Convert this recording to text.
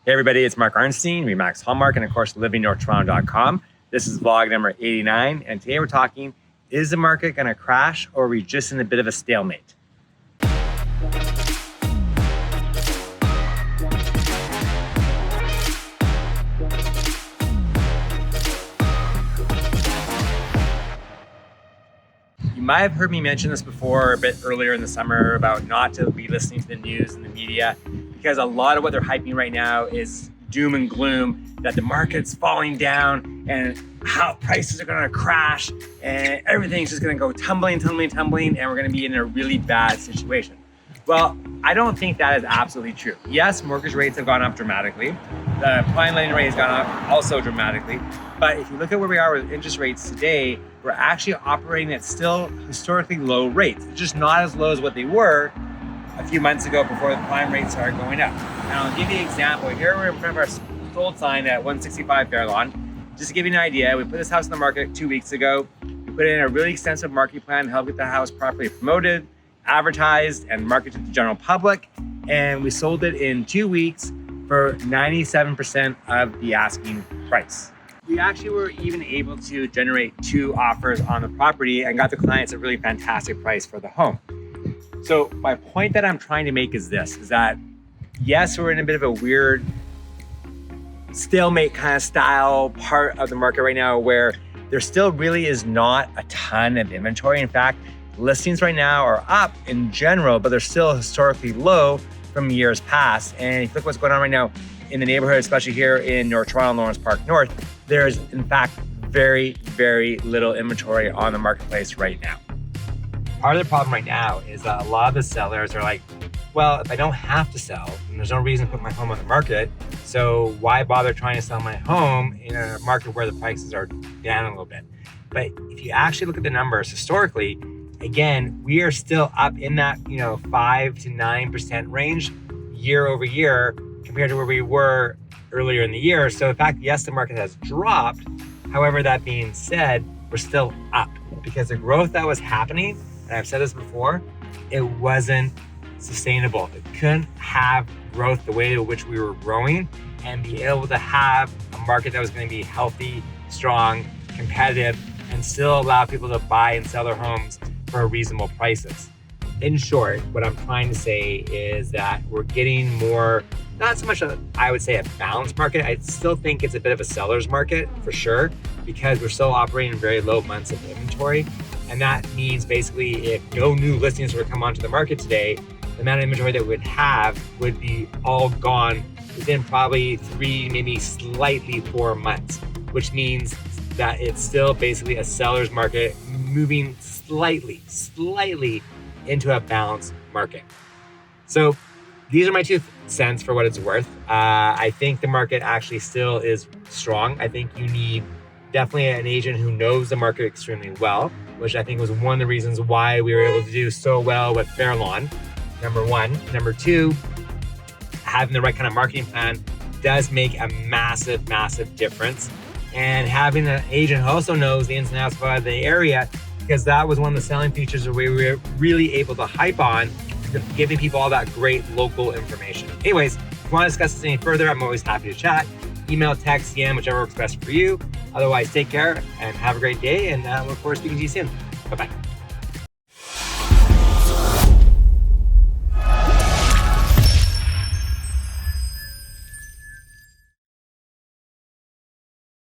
Hey everybody, it's Mark Arnstein, Remax Hallmark, and of course, livingnorthtoronto.com. This is vlog number 89, and today we're talking, is the market gonna crash or are we just in a bit of a stalemate? You might have heard me mention this before a bit earlier in the summer about not to be listening to the news and the media, because a lot of what they're hyping right now is doom and gloom, that the market's falling down and how prices are gonna crash and everything's just gonna go tumbling, and we're gonna be in a really bad situation. Well, I don't think that is absolutely true. Yes, mortgage rates have gone up dramatically. The prime lending rate has gone up also dramatically. But if you look at where we are with interest rates today, we're actually operating at still historically low rates. It's just not as low as what they were a few months ago before the prime rates started going up. Now, I'll give you an example. Here we're in front of our sold sign at 165 Fairlawn. Just to give you an idea, we put this house in the market 2 weeks ago. We put in a really extensive marketing plan to help get the house properly promoted, advertised, and marketed to the general public. And we sold it in 2 weeks for 97% of the asking price. We actually were even able to generate 2 offers on the property and got the clients a really fantastic price for the home. So my point that I'm trying to make is this, is that yes, we're in a bit of a weird stalemate kind of style part of the market right now where there still really is not a ton of inventory. In fact, listings right now are up in general, but they're still historically low from years past. And if you look what's going on right now in the neighborhood, especially here in North Toronto, Lawrence Park North, there's in fact very, very little inventory on the marketplace right now. Part of the problem right now is that a lot of the sellers are like, well, if I don't have to sell, then there's no reason to put my home on the market. So why bother trying to sell my home in a market where the prices are down a little bit? But if you actually look at the numbers historically, again, we are still up in that 5 to 9% range year over year compared to where we were earlier in the year. So in fact, yes, the market has dropped. However, that being said, we're still up because the growth that was happening, and I've said this before, it wasn't sustainable. It couldn't have growth the way in which we were growing and be able to have a market that was going to be healthy, strong, competitive, and still allow people to buy and sell their homes for reasonable prices. In short, what I'm trying to say is that we're getting more, not so much I would say a balanced market. I still think it's a bit of a seller's market for sure, because we're still operating in very low months of inventory. And that means basically if no new listings were to come onto the market today, the amount of inventory that we'd have would be all gone within probably 3, maybe slightly 4 months, which means that it's still basically a seller's market moving slightly into a balanced market. So these are my 2 cents for what it's worth. I think the market actually still is strong. I think you need definitely an agent who knows the market extremely well, which I think was one of the reasons why we were able to do so well with Fairlawn, number 1. Number 2, having the right kind of marketing plan does make a massive, massive difference. And having an agent who also knows the ins and outs of the area, because that was one of the selling features where we were really able to hype on, giving people all that great local information. Anyways, if you want to discuss this any further, I'm always happy to chat. Email, text, DM, whichever works best for you. Otherwise, take care and have a great day. And we'll, of course, speaking to you soon. Bye-bye.